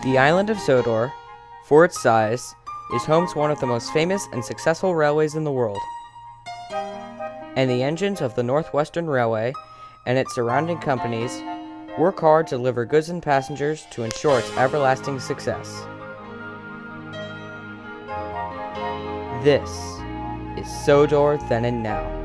The island of Sodor, for its size, is home to one of the most famous and successful railways in the world. And the engines of the Northwestern Railway and its surrounding companies work hard to deliver goods and passengers to ensure its everlasting success. This is Sodor Then and Now.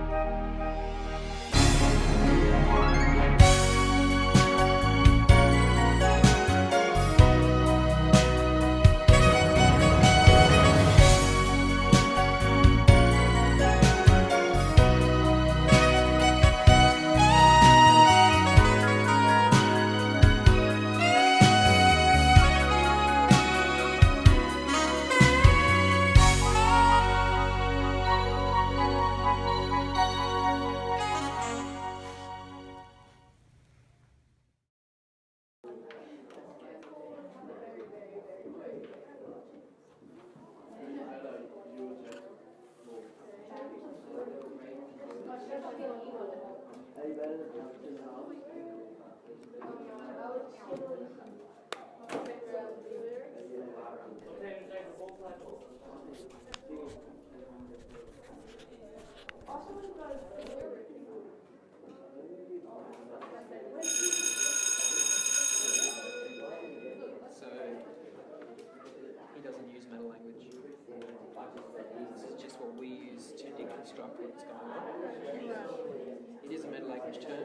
He doesn't use meta language. This is just what we use to deconstruct what's going on. It is a meta language term.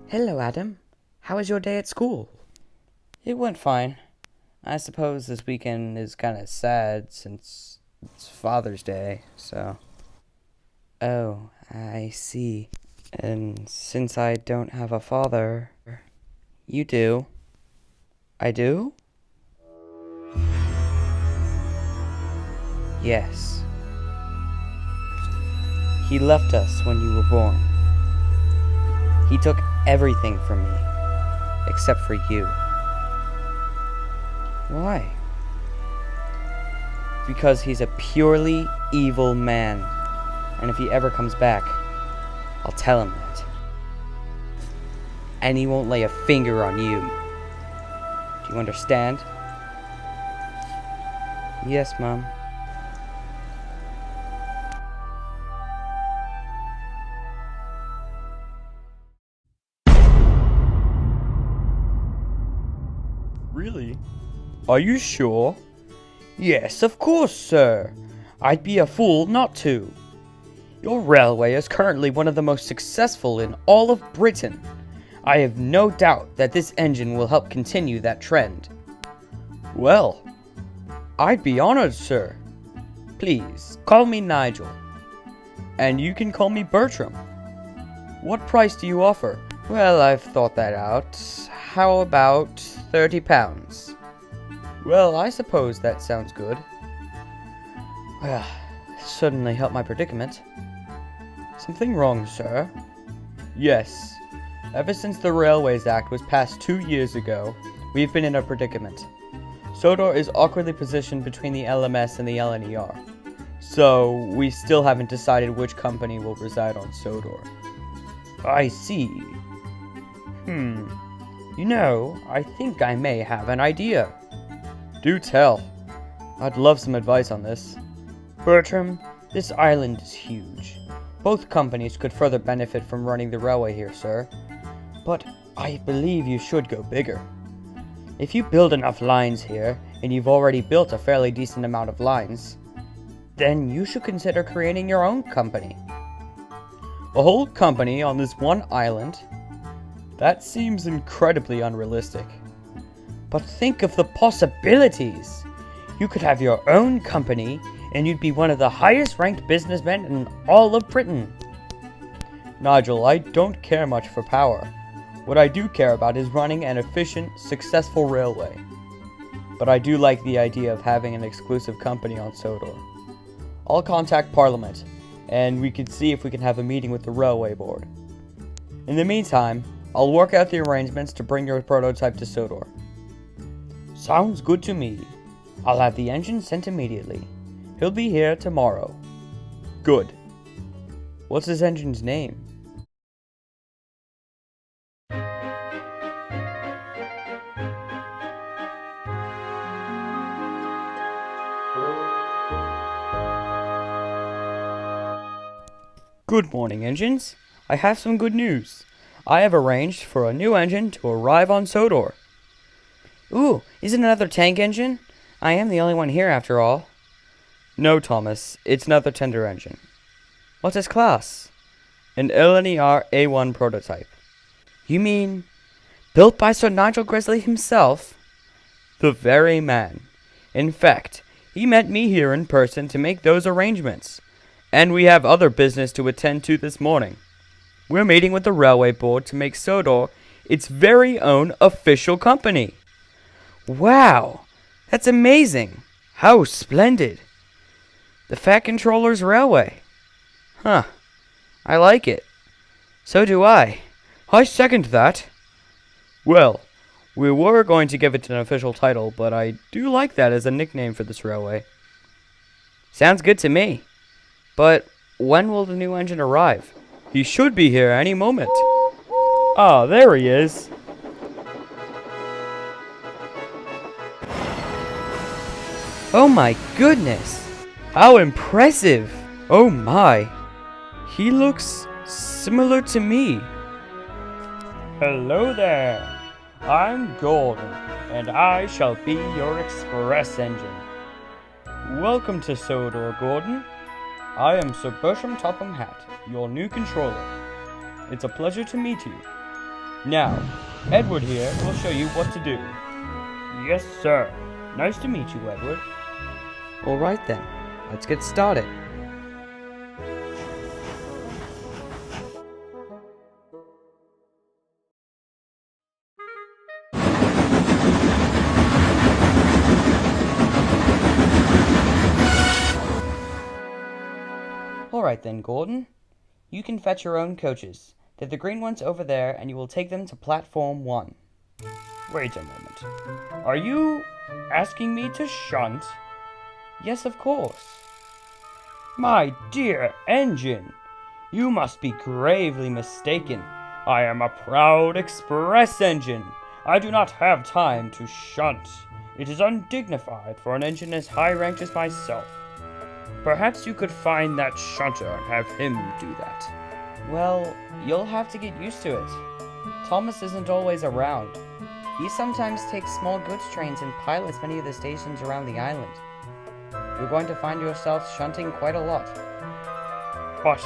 Hello, Adam. How was your day at school? It went fine. I suppose this weekend is kind of sad since it's Father's Day, so... Oh, I see. And since I don't have a father... You do. I do? Yes. He left us when you were born. He took everything from me, except for you. Why? Because he's a purely evil man, and if he ever comes back, I'll tell him that. And he won't lay a finger on you. Do you understand? Yes, Mom. Really? Are you sure? Yes, of course, sir. I'd be a fool not to. Your railway is currently one of the most successful in all of Britain. I have no doubt that this engine will help continue that trend. Well, I'd be honored, sir. Please, call me Nigel. And you can call me Bertram. What price do you offer? Well, I've thought that out. How about £30? Well, I suppose that sounds good. Well, certainly helped my predicament. Something wrong, sir? Yes. Ever since the Railways Act was passed 2 years ago, we've been in a predicament. Sodor is awkwardly positioned between the LMS and the LNER. So, we still haven't decided which company will reside on Sodor. I see. You know, I think I may have an idea. Do tell. I'd love some advice on this. Bertram, this island is huge. Both companies could further benefit from running the railway here, sir. But I believe you should go bigger. If you build enough lines here, and you've already built a fairly decent amount of lines, then you should consider creating your own company. A whole company on this one island? That seems incredibly unrealistic. But think of the possibilities! You could have your own company, and you'd be one of the highest ranked businessmen in all of Britain. Nigel, I don't care much for power. What I do care about is running an efficient, successful railway. But I do like the idea of having an exclusive company on Sodor. I'll contact Parliament, and we can see if we can have a meeting with the railway board. In the meantime, I'll work out the arrangements to bring your prototype to Sodor. Sounds good to me. I'll have the engine sent immediately. He'll be here tomorrow. Good. What's his engine's name? Good morning, engines. I have some good news. I have arranged for a new engine to arrive on Sodor. Ooh, is it another tank engine? I am the only one here after all. No, Thomas, it's another tender engine. What's its class? An LNER A1 prototype. You mean, built by Sir Nigel Gresley himself? The very man. In fact, he met me here in person to make those arrangements. And we have other business to attend to this morning. We're meeting with the railway board to make Sodor its very own official company. Wow, that's amazing. How splendid. The Fat Controller's Railway. Huh, I like it. So do I. I second that. Well, we were going to give it an official title, but I do like that as a nickname for this railway. Sounds good to me. But when will the new engine arrive? He should be here any moment. Ah, there he is. Oh my goodness! How impressive! Oh my! He looks similar to me. Hello there! I'm Gordon, and I shall be your express engine. Welcome to Sodor, Gordon. I am Sir Bertram Topham Hatt, your new controller. It's a pleasure to meet you. Now, Edward here will show you what to do. Yes, sir. Nice to meet you, Edward. All right then, let's get started. Alright then, Gordon. You can fetch your own coaches. They're the green ones over there, and you will take them to Platform 1. Wait a moment. Are you asking me to shunt? Yes, of course. My dear engine, you must be gravely mistaken. I am a proud express engine. I do not have time to shunt. It is undignified for an engine as high ranked as myself. Perhaps you could find that shunter and have him do that. Well, you'll have to get used to it. Thomas isn't always around. He sometimes takes small goods trains and pilots many of the stations around the island. You're going to find yourself shunting quite a lot. But...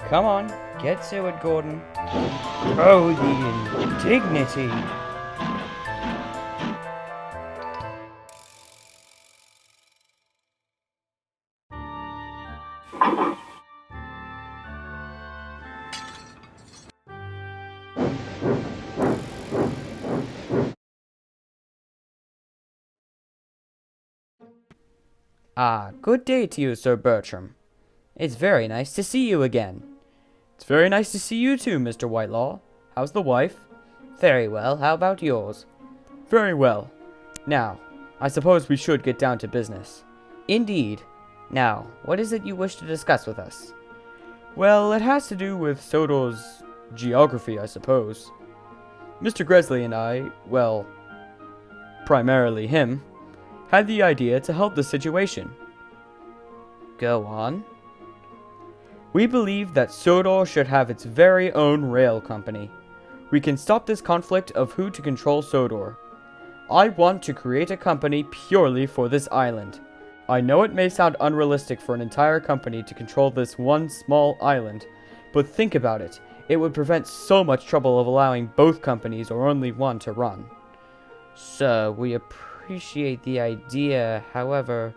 Come on, get to it, Gordon. Oh, the indignity! Ah, good day to you, Sir Bertram. It's very nice to see you again. It's very nice to see you too, Mr. Whitelaw. How's the wife? Very well. How about yours? Very well. Now, I suppose we should get down to business. Indeed. Now, what is it you wish to discuss with us? Well, it has to do with Sodor's geography, I suppose. Mr. Gresley and I, well, primarily him, had the idea to help the situation. Go on. We believe that Sodor should have its very own rail company. We can stop this conflict of who to control Sodor. I want to create a company purely for this island. I know it may sound unrealistic for an entire company to control this one small island, but think about it. It would prevent so much trouble of allowing both companies or only one to run. So, we appreciate the idea, however...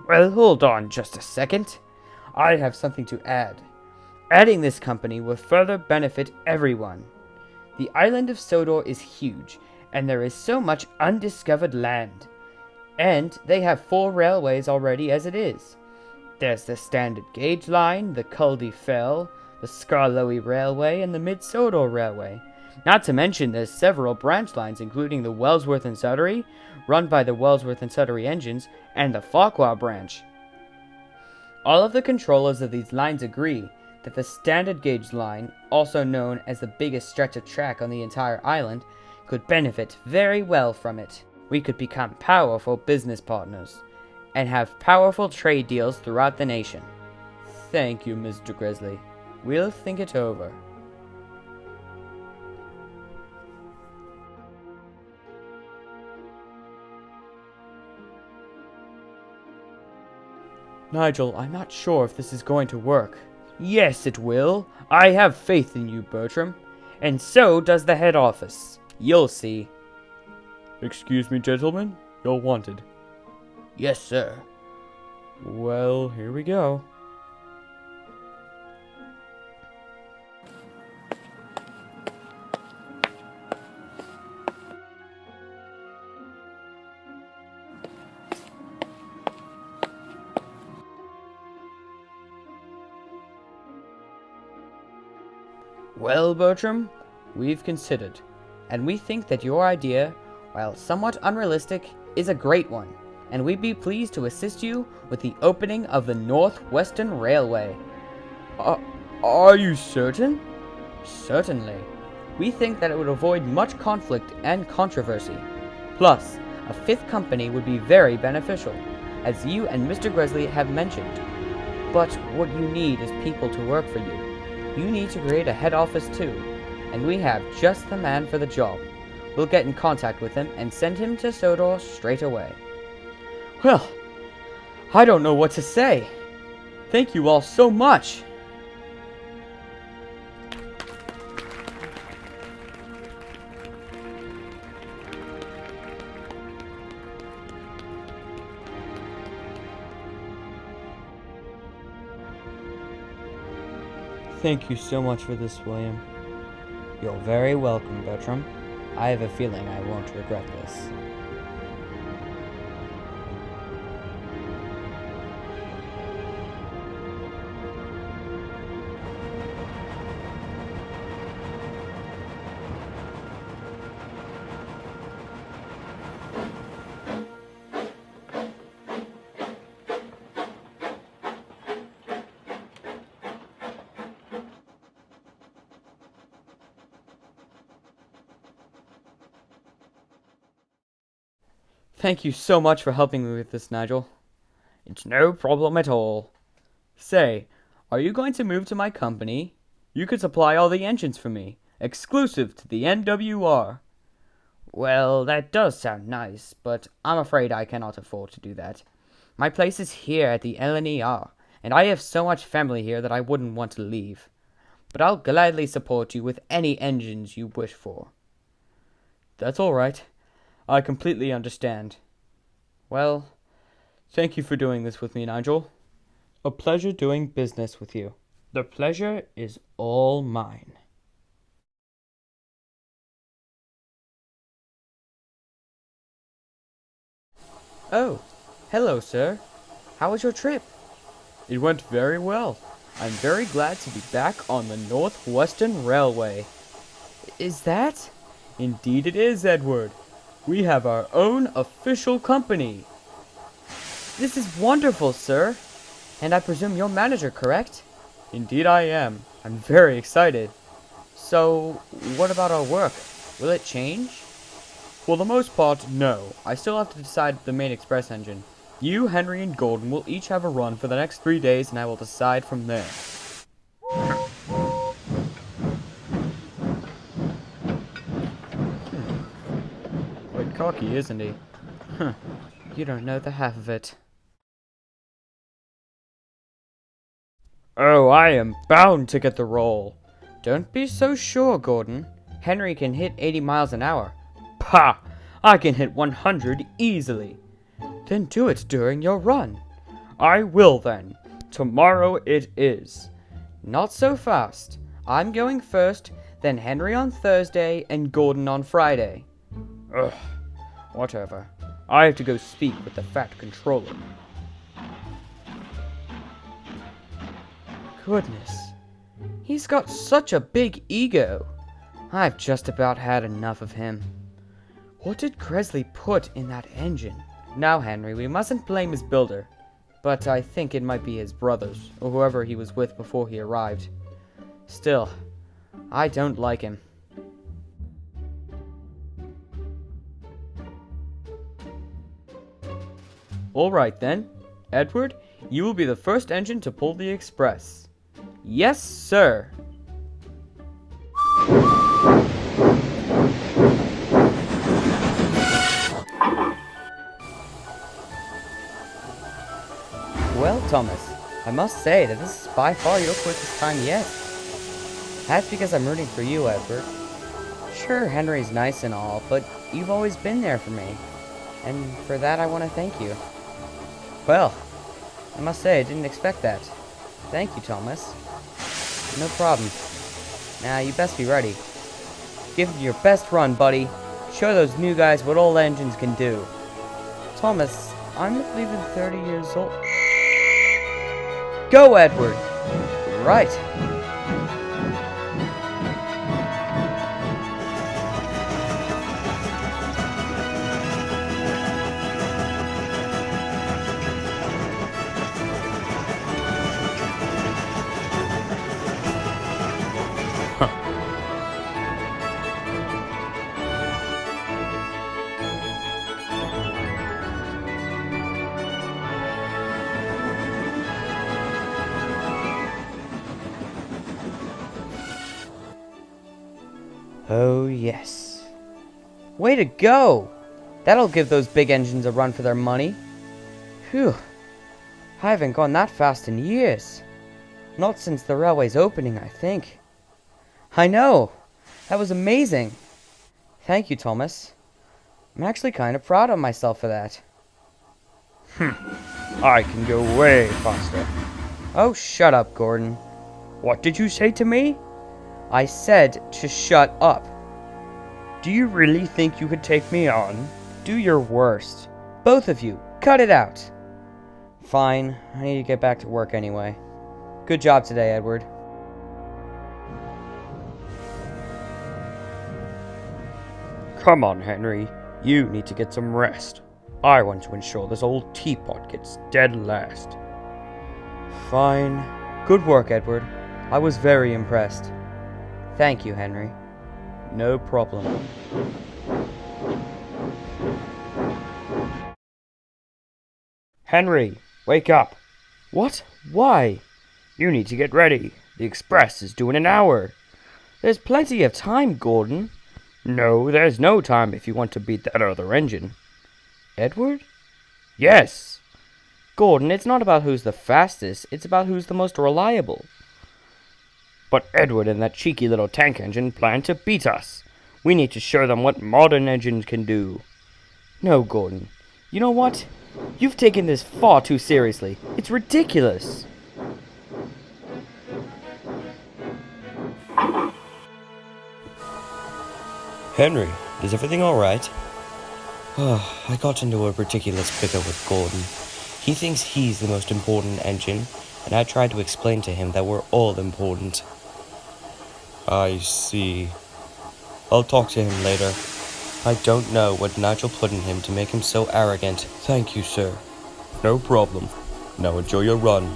Well, hold on just a second. I have something to add. Adding this company will further benefit everyone. The island of Sodor is huge, and there is so much undiscovered land. And they have 4 railways already as it is. There's the Standard Gauge Line, the Culdee Fell, the Skarloey Railway, and the Mid-Sodor Railway. Not to mention there's several branch lines including the Wellsworth and Sudbury, run by the Wellsworth and Sudbury engines, and the Farquhar branch. All of the controllers of these lines agree that the Standard Gauge Line, also known as the biggest stretch of track on the entire island, could benefit very well from it. We could become powerful business partners, and have powerful trade deals throughout the nation. Thank you, Mr. Gresley. We'll think it over. Nigel, I'm not sure if this is going to work. Yes, it will. I have faith in you, Bertram. And so does the head office. You'll see. Excuse me, gentlemen. You're wanted. Yes, sir. Well, here we go. Well, Bertram, we've considered, and we think that your idea, while somewhat unrealistic, is a great one, and we'd be pleased to assist you with the opening of the Northwestern Railway. Are you certain? Certainly. We think that it would avoid much conflict and controversy. Plus, a 5th company would be very beneficial, as you and Mr. Gresley have mentioned. But what you need is people to work for you. You need to create a head office too, and we have just the man for the job. We'll get in contact with him and send him to Sodor straight away. Well, I don't know what to say. Thank you all so much. Thank you so much for this, William. You're very welcome, Bertram. I have a feeling I won't regret this. Thank you so much for helping me with this, Nigel. It's no problem at all. Say, are you going to move to my company? You could supply all the engines for me, exclusive to the NWR. Well, that does sound nice, but I'm afraid I cannot afford to do that. My place is here at the LNER, and I have so much family here that I wouldn't want to leave. But I'll gladly support you with any engines you wish for. That's all right. I completely understand. Well, thank you for doing this with me, Nigel. A pleasure doing business with you. The pleasure is all mine. Oh, hello, sir. How was your trip? It went very well. I'm very glad to be back on the Northwestern Railway. Is that? Indeed it is, Edward. We have our own official company. This is wonderful, sir. And I presume you're manager, correct? Indeed I am. I'm very excited. So, what about our work? Will it change? For the most part, no. I still have to decide the main express engine. You, Henry, and Golden will each have a run for the next 3 days, and I will decide from there. Quite cocky, isn't he? Huh. You don't know the half of it. Oh, I am bound to get the role. Don't be so sure, Gordon. Henry can hit 80 miles an hour. Pah! I can hit 100 easily. Then do it during your run. I will then. Tomorrow it is. Not so fast. I'm going first, then Henry on Thursday, and Gordon on Friday. Ugh. Whatever. I have to go speak with the Fat Controller. Goodness. He's got such a big ego. I've just about had enough of him. What did Gresley put in that engine? Now, Henry, we mustn't blame his builder. But I think it might be his brothers, or whoever he was with before he arrived. Still, I don't like him. Alright then. Edward, you will be the first engine to pull the express. Yes, sir. Well, Thomas, I must say that this is by far your quickest time yet. That's because I'm rooting for you, Edward. Sure, Henry's nice and all, but you've always been there for me. And for that, I want to thank you. Well, I must say I didn't expect that. Thank you, Thomas. No problem. Now, you best be ready. Give it your best run, buddy. Show those new guys what old engines can do. Thomas, I'm leaving 30 years old. Go, Edward! Right. Oh, yes. Way to go! That'll give those big engines a run for their money. Phew. I haven't gone that fast in years. Not since the railway's opening, I think. I know! That was amazing! Thank you, Thomas. I'm actually kind of proud of myself for that. I can go way faster. Oh, shut up, Gordon. What did you say to me? I said to shut up. Do you really think you could take me on? Do your worst. Both of you, cut it out. Fine, I need to get back to work anyway. Good job today, Edward. Come on, Henry. You need to get some rest. I want to ensure this old teapot gets dead last. Fine. Good work, Edward. I was very impressed. Thank you, Henry. No problem. Henry, wake up. What? Why? You need to get ready. The express is due in an hour. There's plenty of time, Gordon. No, there's no time if you want to beat that other engine. Edward? Yes. Gordon, it's not about who's the fastest, it's about who's the most reliable. But Edward and that cheeky little tank engine plan to beat us. We need to show them what modern engines can do. No, Gordon. You know what? You've taken this far too seriously. It's ridiculous. Henry, is everything alright? I got into a ridiculous bicker with Gordon. He thinks he's the most important engine, and I tried to explain to him that we're all important. I see. I'll talk to him later. I don't know what Nigel put in him to make him so arrogant. Thank you, sir. No problem. Now enjoy your run.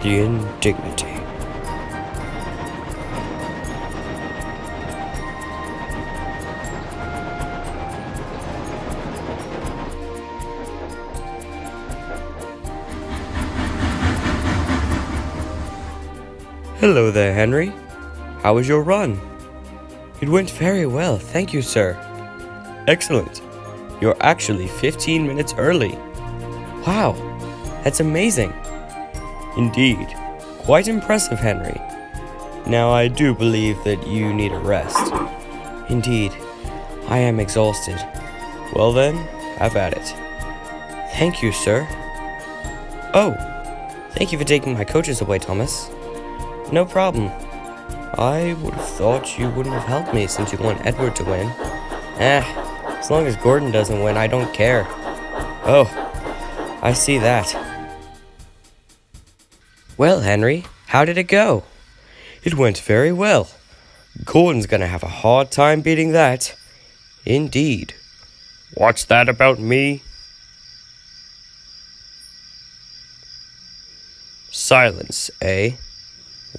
The indignity. Hello there, Henry. How was your run? It went very well, thank you, sir. Excellent. You're actually 15 minutes early. Wow, that's amazing. Indeed, quite impressive, Henry. Now I do believe that you need a rest. Indeed, I am exhausted. Well then, have at it. Thank you, sir. Oh, thank you for taking my coaches away, Thomas. No problem. I would have thought you wouldn't have helped me since you want Edward to win. As long as Gordon doesn't win, I don't care. Oh, I see that. Well, Henry, how did it go? It went very well. Gordon's gonna have a hard time beating that. Indeed. What's that about me? Silence, eh?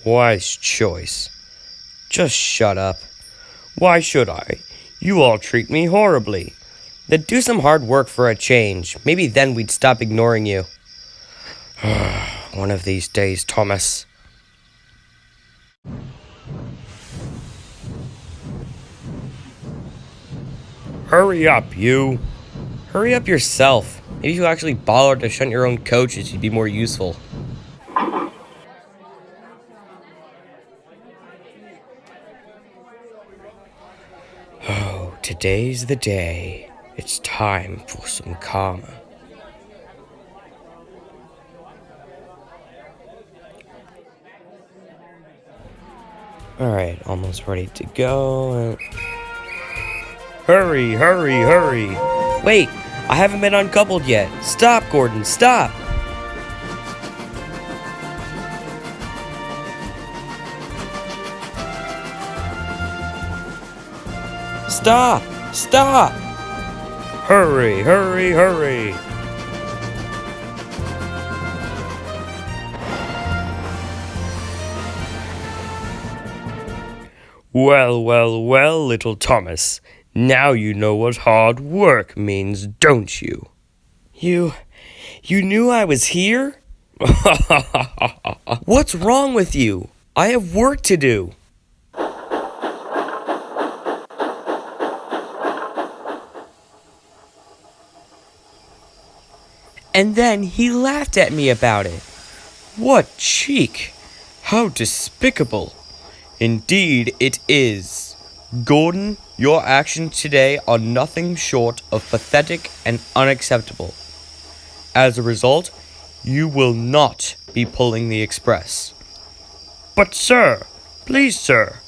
Wise choice. Just shut up. Why should I? You all treat me horribly. Then do some hard work for a change. Maybe then we'd stop ignoring you. One of these days, Thomas. Hurry up, you. Hurry up yourself. Maybe if you actually bothered to shunt your own coaches, you'd be more useful. Oh, today's the day. It's time for some karma. Alright, almost ready to go. Hurry, hurry, hurry. Wait, I haven't been uncoupled yet. Stop, Gordon, stop. Stop, stop. Hurry, hurry, hurry. Well, well, well, little Thomas. Now you know what hard work means, don't you? You knew I was here? What's wrong with you? I have work to do. And then he laughed at me about it. What cheek! How despicable! Indeed it is. Gordon, your actions today are nothing short of pathetic and unacceptable. As a result, you will not be pulling the express. But sir, please sir.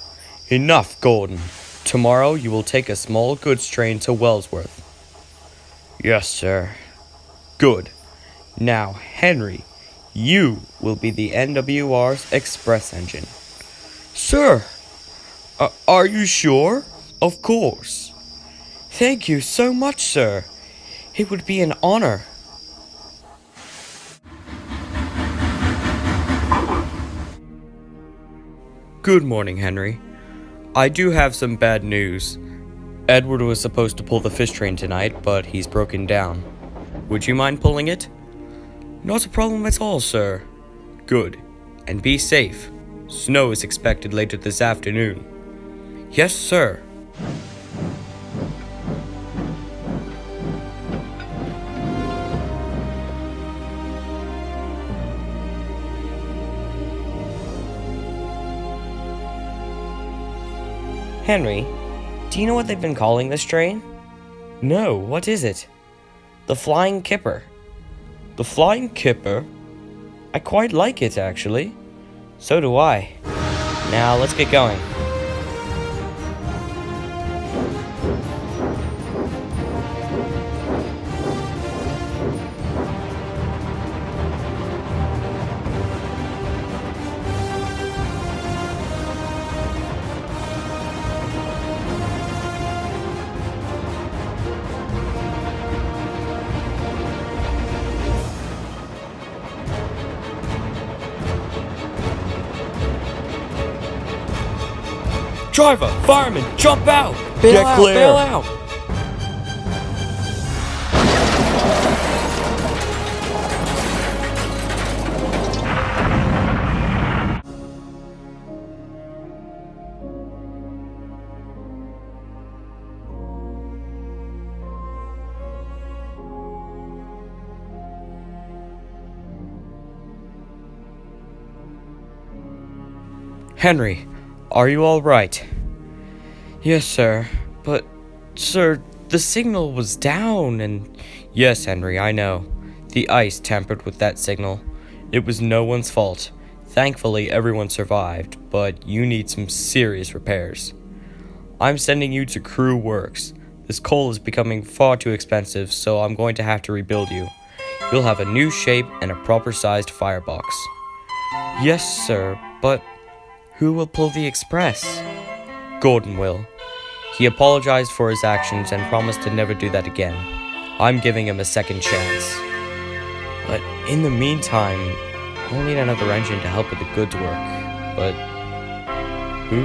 Enough, Gordon. Tomorrow you will take a small goods train to Wellsworth. Yes, sir. Good. Now, Henry, you will be the NWR's express engine. Sir, are you sure? Of course. Thank you so much, sir. It would be an honor. Good morning, Henry. I do have some bad news. Edward was supposed to pull the fish train tonight, but he's broken down. Would you mind pulling it? Not a problem at all, sir. Good. And be safe. Snow is expected later this afternoon. Yes, sir. Henry, do you know what they've been calling this train? No, what is it? The flying kipper. The flying kipper? I quite like it, actually. So do I. Now, let's get going. Driver, fireman, jump out! Get clear! Bail out! Henry, are you all right? Yes, sir. But, sir, the signal was down and... Yes, Henry, I know. The ice tampered with that signal. It was no one's fault. Thankfully, everyone survived, but you need some serious repairs. I'm sending you to Crew Works. This coal is becoming far too expensive, so I'm going to have to rebuild you. You'll have a new shape and a proper-sized firebox. Yes, sir, but... Who will pull the express? Gordon will. He apologized for his actions and promised to never do that again. I'm giving him a second chance. But in the meantime, we'll need another engine to help with the goods work. But who?